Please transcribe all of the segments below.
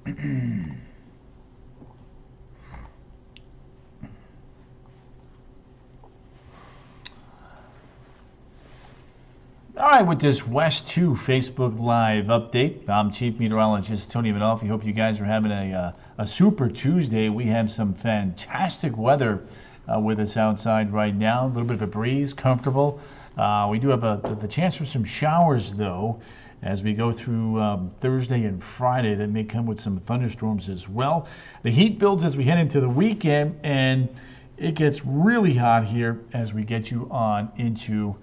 All right, with this West 2 Facebook Live update, I'm Chief Meteorologist Tony Vanolfi. Hope you guys are having a super Tuesday. We have some fantastic weather with us outside right now. A little bit of a breeze, comfortable. We do have the chance for some showers, though, as we go through Thursday and Friday. That may come with some thunderstorms as well. The heat builds as we head into the weekend, and it gets really hot here as we get you on into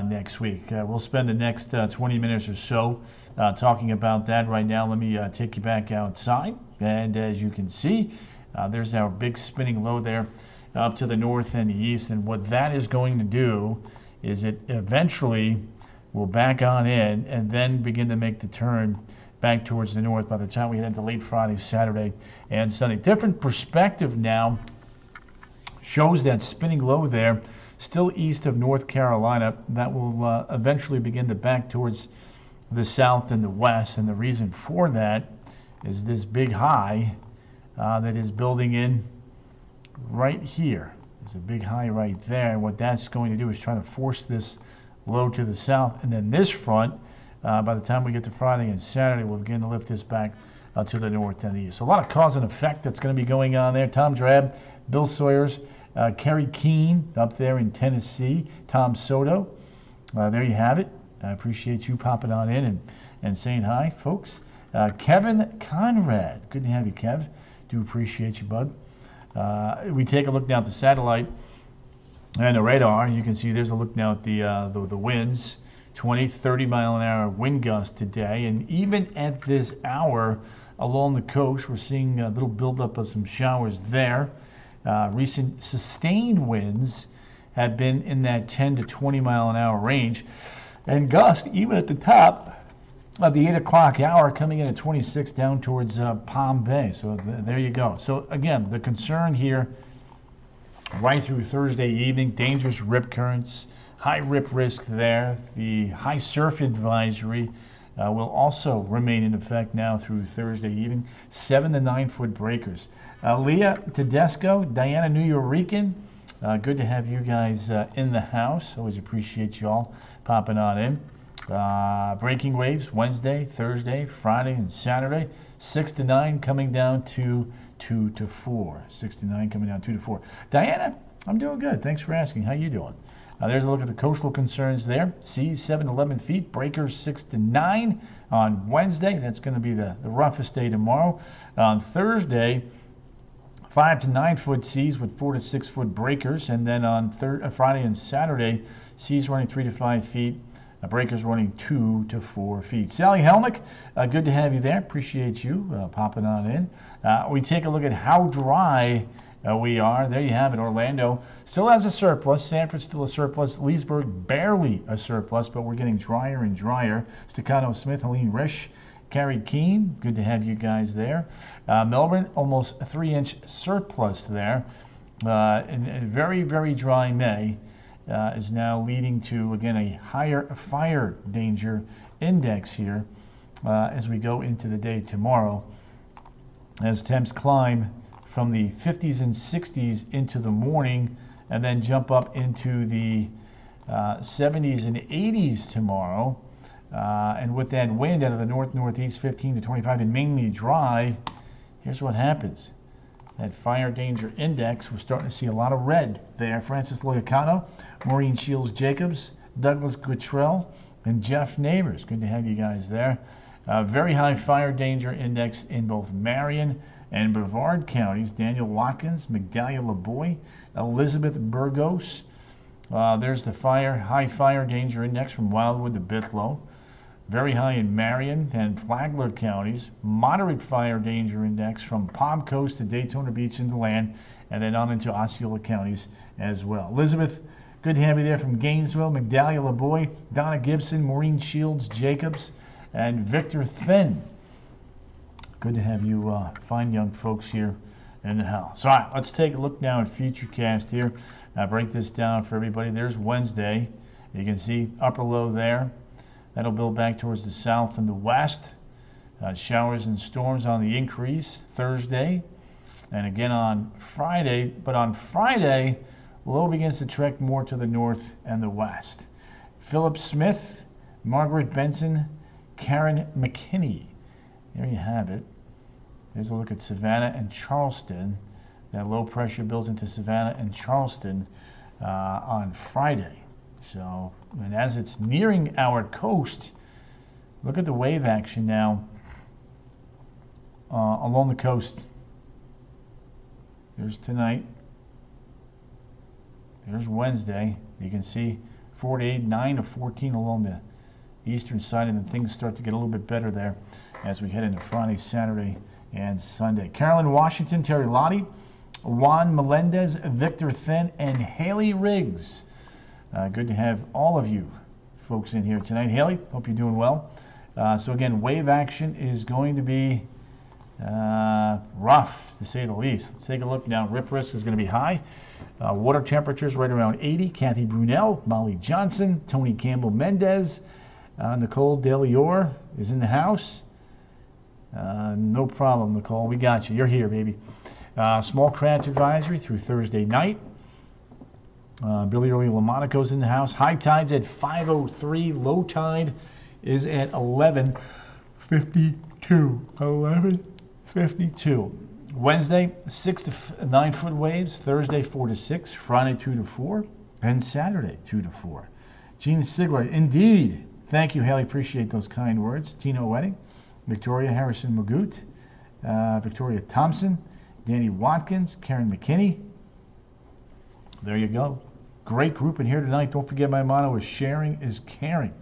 next week. We'll spend the next 20 minutes or so talking about that. Right now, let me take you back outside. And as you can see, there's our big spinning low there up to the north and the east. And what that is going to do is it eventually will back on in and then begin to make the turn back towards the north by the time we head into late Friday, Saturday, and Sunday. Different perspective now shows that spinning low there still east of North Carolina. That will eventually begin to back towards the south and the west. And the reason for that is this big high that is building in right here. There's a big high right there. And what that's going to do is try to force this low to the south. And then this front, by the time we get to Friday and Saturday, we'll begin to lift this back to the north and the east. So a lot of cause and effect that's going to be going on there. Tom Drab, Bill Sawyers, Kerry Keene up there in Tennessee, Tom Soto. There you have it. I appreciate you popping on in and saying hi, folks. Kevin Conrad. Good to have you, Kev. Do appreciate you, bud. We take a look now at the satellite and the radar. You can see there's a look now at the winds. 20, 30 mile an hour wind gust today. And even at this hour along the coast, we're seeing a little buildup of some showers there. Recent sustained winds have been in that 10 to 20 mile an hour range, and gust even at the top of the 8 o'clock hour coming in at 26 down towards Palm Bay. So there you go. So again, the concern here right through Thursday evening, dangerous rip currents, high rip risk there. The high surf advisory will also remain in effect now through Thursday evening. 7 to 9 foot breakers. Leah Tedesco, Diana Nuyorican, good to have you guys in the house. Always appreciate you all popping on in. Breaking waves Wednesday, Thursday, Friday, and Saturday. 6 to 9 coming down to 2 to 4. 6 to 9 coming down 2 to 4. Diana, I'm doing good. Thanks for asking. How you doing? There's a look at the coastal concerns there. Seas 7 to 11 feet, breakers 6 to 9 on Wednesday. That's going to be the roughest day tomorrow. On Thursday, 5 to 9 foot seas with 4 to 6 foot breakers. And then on Friday and Saturday, seas running 3 to 5 feet, breakers running 2 to 4 feet. Sally Helmick, good to have you there. Appreciate you popping on in. We take a look at how dry we are. There you have it. Orlando still has a surplus. Sanford still a surplus. Leesburg barely a surplus, but we're getting drier and drier. Staccato Smith, Helene Risch, Carrie Keene, good to have you guys there. Melbourne, almost a 3-inch surplus there. And a very, very dry May is now leading to, again, a higher fire danger index here as we go into the day tomorrow. As temps climb from the 50s and 60s into the morning and then jump up into the 70s and 80s tomorrow. And with that wind out of the north-northeast, 15 to 25 and mainly dry, here's what happens. That fire danger index, we're starting to see a lot of red there. Francis Loyacano, Maureen Shields-Jacobs, Douglas Guitrell, and Jeff Neighbors. Good to have you guys there. Very high fire danger index in both Marion and Brevard counties. Daniel Watkins, Migdalia LaBoy, Elizabeth Burgos. There's the high fire danger index from Wildwood to Bithlo. Very high in Marion and Flagler counties. Moderate fire danger index from Palm Coast to Daytona Beach and DeLand, and then on into Osceola counties as well. Elizabeth, good to have you there from Gainesville. Migdalia LaBoy, Donna Gibson, Maureen Shields-Jacobs, and Victor Thin. Good to have you fine young folks here in the house. All right, let's take a look now at Futurecast here. Break this down for everybody. There's Wednesday. You can see upper low there. That'll build back towards the south and the west. Showers and storms on the increase Thursday and again on Friday. But on Friday, low begins to trek more to the north and the west. Philip Smith, Margaret Benson, Karen McKinney. There you have it. There's a look at Savannah and Charleston. That low pressure builds into Savannah and Charleston on Friday. So, and as it's nearing our coast, look at the wave action now along the coast. There's tonight. There's Wednesday. You can see 4 to 8, 9 to 14 along the eastern side, and then things start to get a little bit better there as we head into Friday, Saturday, and Sunday. Carolyn Washington, Terry Lottie, Juan Melendez, Victor Thin, and Haley Riggs. Good to have all of you folks in here tonight. Haley, hope you're doing well. So again, wave action is going to be rough, to say the least. Let's take a look now. Rip risk is going to be high. Water temperatures right around 80. Kathy Brunel, Molly Johnson, Tony Campbell Mendez, Nicole DeLior is in the house. No problem, Nicole. We got you. You're here, baby. Small crash advisory through Thursday night. Billy Early Lamonaco's in the house. High tide's at 5:03. Low tide is at 11:52. 11:52. Wednesday, 6 to 9 foot waves. Thursday, 4 to 6. Friday, 2 to 4. And Saturday, 2 to 4. Gene Sigler, indeed. Thank you, Haley. Appreciate those kind words. Tino Wedding, Victoria Harrison Magoot, Victoria Thompson, Danny Watkins, Karen McKinney. There you go. Great group in here tonight. Don't forget my motto is sharing is caring.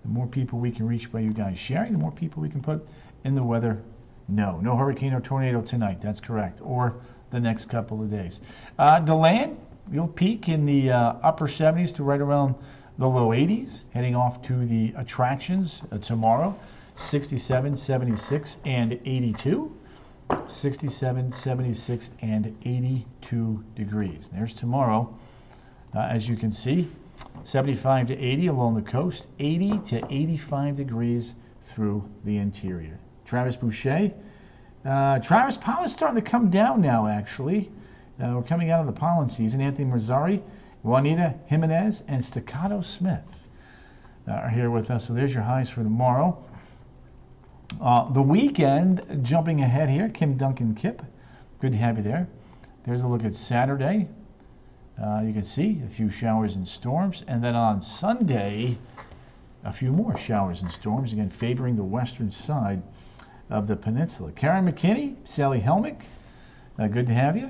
The more people we can reach by you guys sharing, the more people we can put in the weather. No hurricane or tornado tonight. That's correct. Or the next couple of days. DeLand, you'll peak in the upper 70s to right around the low 80s, heading off to the attractions tomorrow. 67, 76, and 82. 67, 76, and 82 degrees. There's tomorrow. As you can see, 75 to 80 along the coast, 80 to 85 degrees through the interior. Travis Boucher. Travis, pollen's starting to come down now, actually. We're coming out of the pollen season. Anthony Mazzari, Juanita Jimenez, and Staccato Smith are here with us. So there's your highs for tomorrow. The weekend, jumping ahead here, Kim Duncan Kip. Good to have you there. There's a look at Saturday. You can see a few showers and storms. And then on Sunday, a few more showers and storms, again favoring the western side of the peninsula. Karen McKinney, Sally Helmick, good to have you.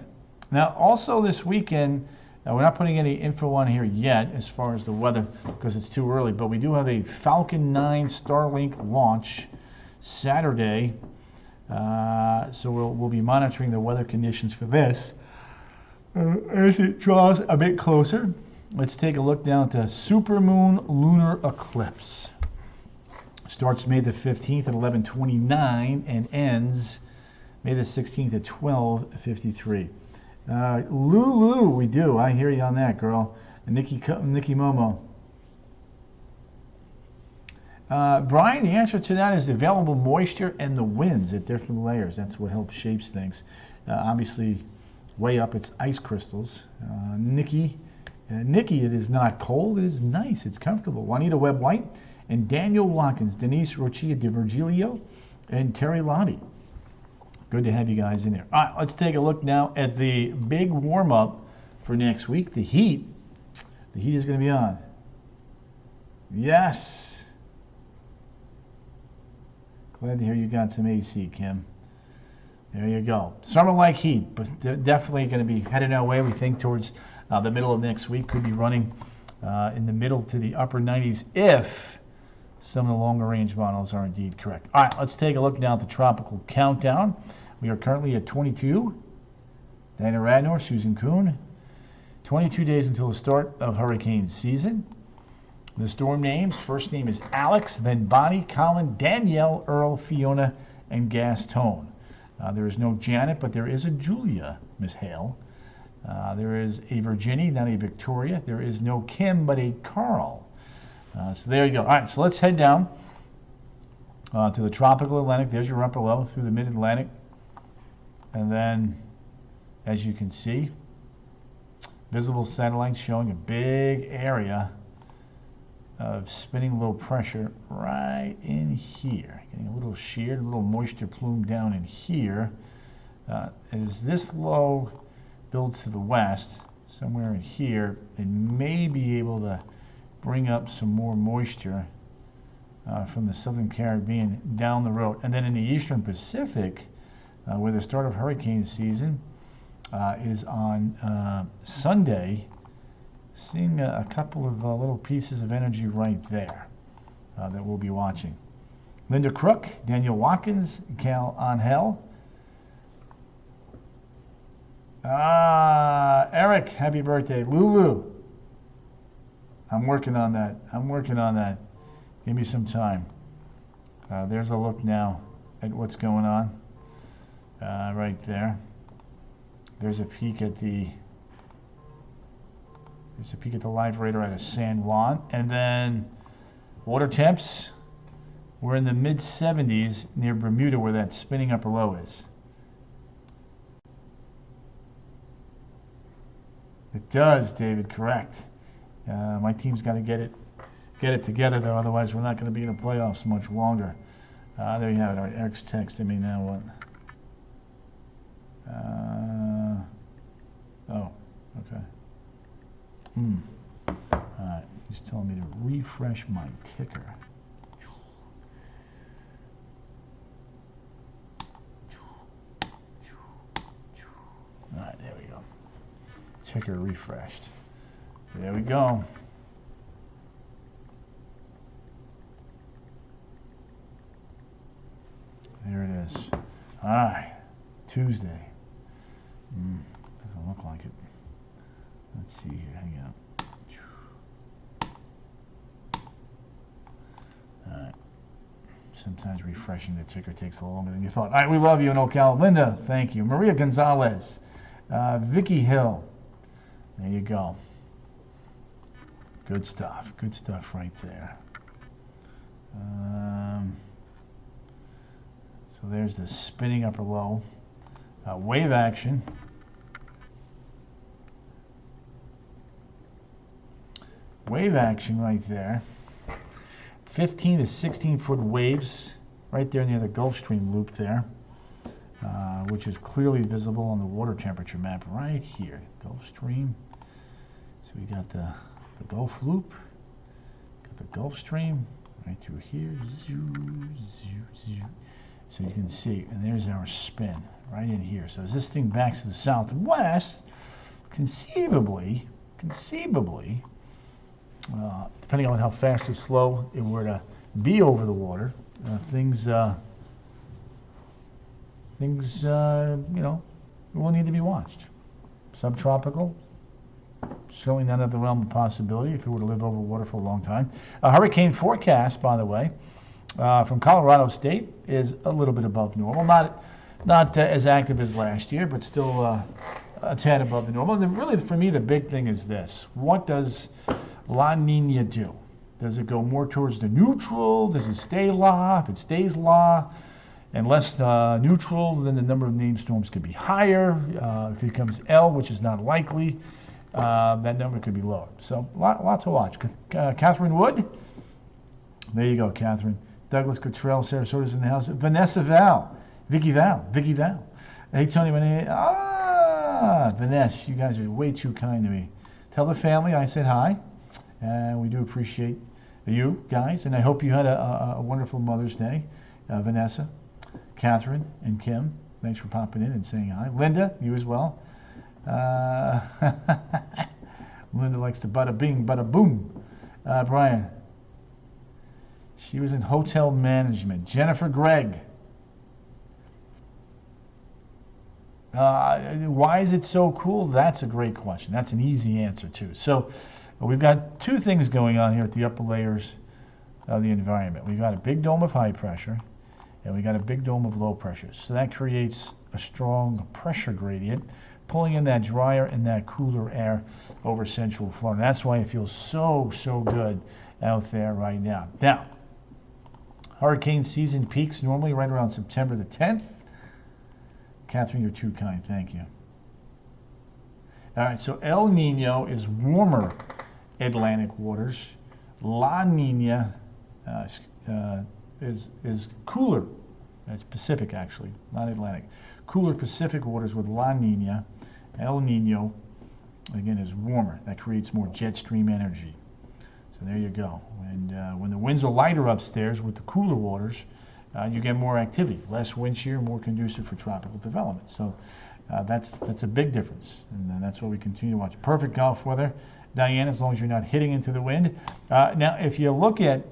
Now, also this weekend, we're not putting any info on here yet as far as the weather because it's too early, but we do have a Falcon 9 Starlink launch Saturday. So we'll be monitoring the weather conditions for this as it draws a bit closer. Let's take a look down to supermoon lunar eclipse. Starts May the 15th at 11:29 and ends May the 16th at 12:53. Lulu, we do. I hear you on that, girl. Nikki Momo. Brian, the answer to that is the available moisture and the winds at different layers. That's what helps shapes things. Obviously, way up it's ice crystals. Nikki, it is not cold. It is nice. It's comfortable. Juanita Webb White and Daniel Watkins, Denise Rochia de Virgilio, and Terry Lottie. Good to have you guys in there. All right, let's take a look now at the big warm-up for next week. The heat is going to be on. Yes. Glad to hear you got some AC, Kim. There you go. Summer-like heat, but definitely going to be headed our way, we think, towards the middle of next week. Could be running in the middle to the upper 90s if some of the longer range models are indeed correct. All right, let's take a look now at the tropical countdown. We are currently at 22. Diana Radnor, Susan Kuhn. 22 days until the start of hurricane season. The storm names, first name is Alex, then Bonnie, Colin, Danielle, Earl, Fiona, and Gaston. There is no Janet, but there is a Julia, Miss Hale. There is a Virginie, not a Victoria. There is no Kim, but a Carl. So there you go. All right, so let's head down to the tropical Atlantic. There's your upper low through the mid-Atlantic. And then, as you can see, visible satellites showing a big area of spinning low pressure right in here. Getting a little shear, a little moisture plume down in here. As this low builds to the west, somewhere in here, it may be able to bring up some more moisture from the southern Caribbean down the road. And then in the eastern Pacific, where the start of hurricane season is on Sunday, seeing a couple of little pieces of energy right there that we'll be watching. Linda Crook, Daniel Watkins, Cal Angel. Eric, happy birthday. Lulu, I'm working on that. Give me some time. There's a look now at what's going on right there. There's a peek at the live radar out of San Juan. And then water temps, we're in the mid-70s near Bermuda where that spinning upper low is. It does, David, correct. My team's got to get it together, though, otherwise we're not going to be in the playoffs much longer. There you have it. All right, Eric's texting me now. What? Oh, okay. All right, he's telling me to refresh my ticker. All right, there we go. Ticker refreshed. There we go. There it is. All right, Tuesday. Doesn't look like it. Let's see here. Hang on. All right. Sometimes refreshing the ticker takes a little longer than you thought. All right, we love you in Ocala. Linda, thank you. Maria Gonzalez. Vicky Hill. There you go. Good stuff. Good stuff right there. So there's the spinning upper low. Wave action. Wave action right there. 15 to 16 foot waves right there near the Gulf Stream loop there, which is clearly visible on the water temperature map right here. Gulf Stream. So we got the Gulf loop, got the Gulf Stream right through here. So you can see, and there's our spin right in here. So as this thing backs to the southwest, conceivably, depending on how fast or slow it were to be over the water, things will need to be watched. Subtropical, certainly not out of the realm of possibility if it were to live over water for a long time. A hurricane forecast, by the way, from Colorado State is a little bit above normal. Not as active as last year, but still a tad above the normal. And really, for me, the big thing is this. What does La Nina do? Does it go more towards the neutral? Does it stay La? If it stays La and less neutral, then the number of named storms could be higher. If it becomes L, which is not likely, that number could be lower. So lot to watch. Catherine Wood. There you go, Catherine. Douglas Cottrell, Sarasota's in the house. Vanessa Val. Vicky Val. Hey, Tony. Vanessa, you guys are way too kind to me. Tell the family I said hi. And we do appreciate you guys. And I hope you had a wonderful Mother's Day. Vanessa, Catherine, and Kim, thanks for popping in and saying hi. Linda, you as well. Linda likes to bada bing, bada boom. Brian, she was in hotel management. Jennifer Gregg. Why is it so cool? That's a great question. That's an easy answer, too. So we've got two things going on here at the upper layers of the environment. We've got a big dome of high pressure, and we've got a big dome of low pressure. So that creates a strong pressure gradient, pulling in that drier and that cooler air over central Florida. That's why it feels so good out there right now. Now, Hurricane season peaks normally right around September the 10th. Catherine, you're too kind. Thank you. All right, so El Nino is warmer Atlantic waters. La Nina is cooler. It's Pacific, actually, not Atlantic. Cooler Pacific waters with La Nina. El Nino, again, is warmer. That creates more jet stream energy. So there you go. And when the winds are lighter upstairs with the cooler waters, you get more activity, less wind shear, more conducive for tropical development. So that's a big difference, and that's what we continue to watch. Perfect Gulf weather, Diane, as long as you're not hitting into the wind. Now, if you look at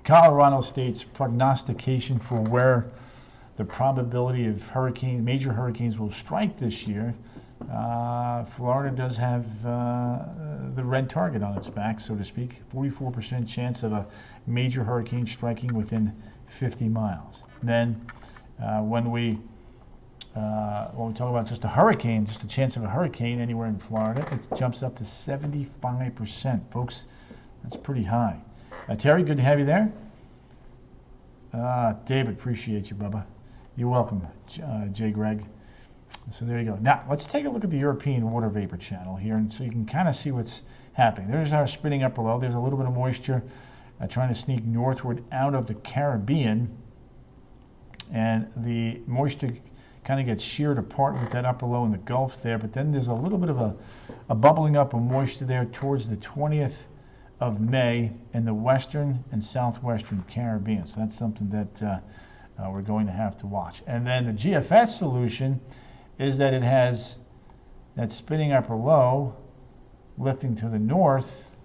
Colorado State's prognostication for where the probability of major hurricanes will strike this year, Florida does have the red target on its back, so to speak. 44% chance of a major hurricane striking within 50 miles. Then when we talk about just a hurricane, just a chance of a hurricane anywhere in Florida, it jumps up to 75%. Folks, that's pretty high. Terry, good to have you there. David, appreciate you, Bubba. You're welcome, J. Greg. So there you go. Now, let's take a look at the European water vapor channel here, and so you can kind of see what's happening. There's our spinning upper low. There's a little bit of moisture trying to sneak northward out of the Caribbean, and the moisture kind of gets sheared apart with that upper low in the Gulf there, but then there's a little bit of a bubbling up of moisture there towards the 20th of May in the western and southwestern Caribbean. So that's something that we're going to have to watch. And then the GFS solution is that it has that spinning upper low lifting to the north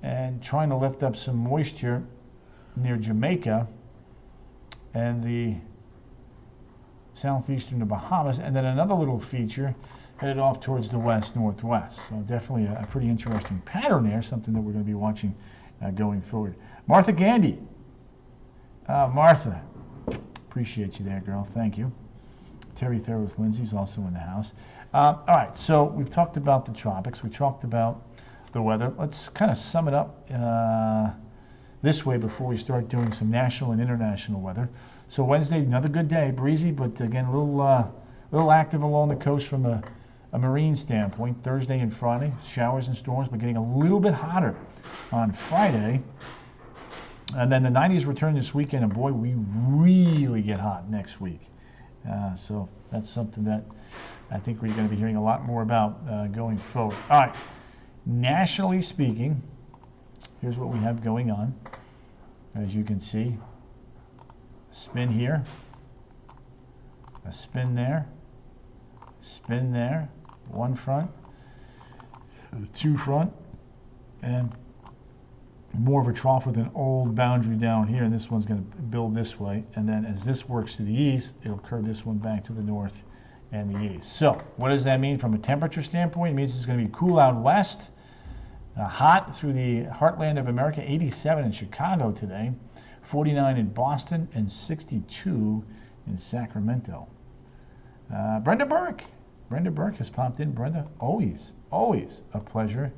and trying to lift up some moisture near Jamaica and the southeastern of Bahamas, and then another little feature headed off towards the west-northwest. So definitely a pretty interesting pattern there, something that we're going to be watching going forward. Martha Gandy. Martha, appreciate you there, girl. Thank you. Terry Theros Lindsay's also in the house. All right, so we've talked about the tropics. We talked about the weather. Let's kind of sum it up this way before we start doing some national and international weather. So Wednesday, another good day, breezy, but again, a little active along the coast from a marine standpoint. Thursday and Friday, showers and storms, but getting a little bit hotter on Friday. And then the 90s return this weekend, and boy, we really get hot next week. So that's something that I think we're going to be hearing a lot more about going forward. All right, nationally speaking, here's what we have going on. As you can see, a spin here, a spin there, one front, two front, and more of a trough with an old boundary down here, and this one's going to build this way, and then as this works to the east, it'll curve this one back to the north and the east. So what does that mean from a temperature standpoint? It means it's going to be cool out west, hot through the heartland of America, 87 in Chicago today, 49 in Boston, and 62 in Sacramento. Brenda Burke has popped in. Brenda, always a pleasure,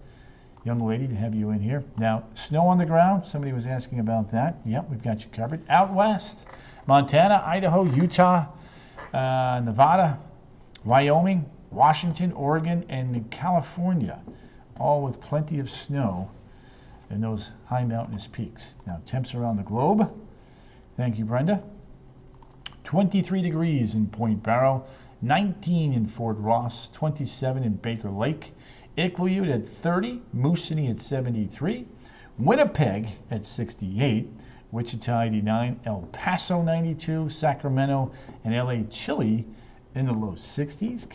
young lady, to have you in here. Now, snow on the ground, somebody was asking about that. Yep, we've got you covered. Out west, Montana, Idaho, Utah, Nevada, Wyoming, Washington, Oregon, and California, all with plenty of snow in those high mountainous peaks. Now, temps around the globe. Thank you, Brenda. 23 degrees in Point Barrow, 19 in Fort Ross, 27 in Baker Lake, Iqaluit at 30, Moosonee at 73, Winnipeg at 68, Wichita 89, El Paso 92, Sacramento and LA chilly in the low 60s.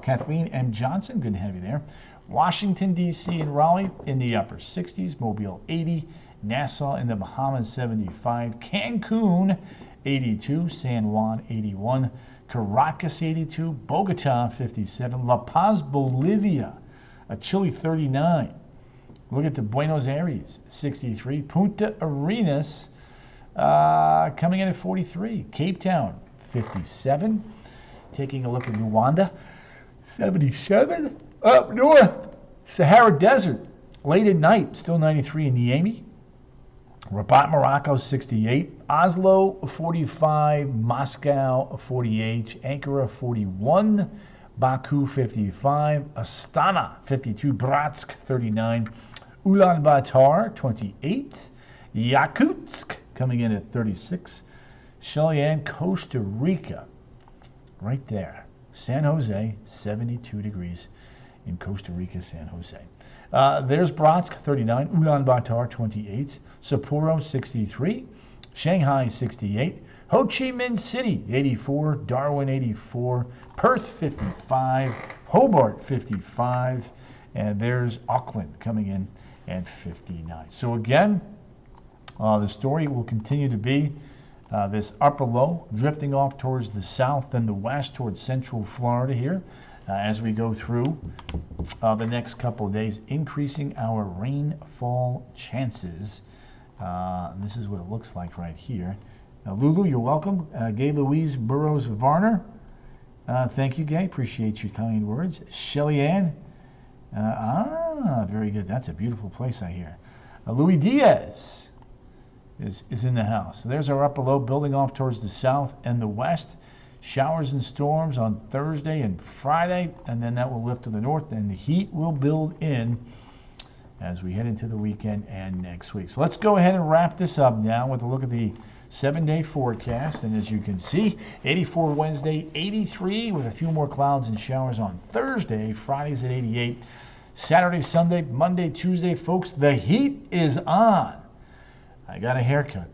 Kathleen M. Johnson, good to have you there. Washington, D.C. and Raleigh in the upper 60s, Mobile 80, Nassau in the Bahamas 75, Cancun 82, San Juan 81, Caracas 82, Bogota 57, La Paz, Bolivia, a chilly 39. Look at the Buenos Aires 63, Punta Arenas coming in at 43, Cape Town 57, taking a look at Luanda 77, up north, Sahara Desert, late at night, still 93 in Niamey, Rabat, Morocco, 68. Oslo, 45. Moscow, 48. Ankara, 41. Baku, 55. Astana, 52. Bratsk, 39. Ulaanbaatar, 28. Yakutsk, coming in at 36. Cheyenne, Costa Rica, right there. San Jose, 72 degrees in Costa Rica, San Jose. There's Bratsk, 39. Ulaanbaatar, 28. Sapporo, 63. Shanghai, 68. Ho Chi Minh City, 84. Darwin, 84. Perth, 55. Hobart, 55. And there's Auckland coming in at 59. So again, the story will continue to be this upper low drifting off towards the south and the west towards central Florida here as we go through the next couple of days, increasing our rainfall chances. This is what it looks like right here. Lulu, you're welcome. Gay Louise Burrows Varner. Thank you, Gay. Appreciate your kind words. Shelly Ann. Very good. That's a beautiful place, I hear. Louis Diaz is in the house. So there's our upper low building off towards the south and the west. Showers and storms on Thursday and Friday, and then that will lift to the north, and the heat will build in as we head into the weekend and next week. So let's go ahead and wrap this up now with a look at the 7-day forecast. And as you can see, 84 Wednesday, 83 with a few more clouds and showers on Thursday. Friday's at 88. Saturday, Sunday, Monday, Tuesday, folks, the heat is on. I got a haircut.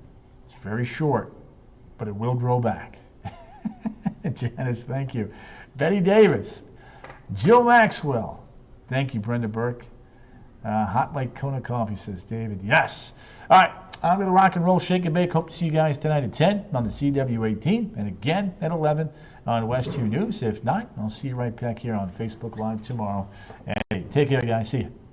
It's very short, but it will grow back. Janice, thank you. Betty Davis. Jill Maxwell. Thank you, Brenda Burke. Hot like Kona Coffee, says David. Yes. All right, I'm going to rock and roll, shake and bake. Hope to see you guys tonight at 10 on the CW18 and again at 11 on West 2 News. If not, I'll see you right back here on Facebook Live tomorrow. And hey, take care, guys. See you.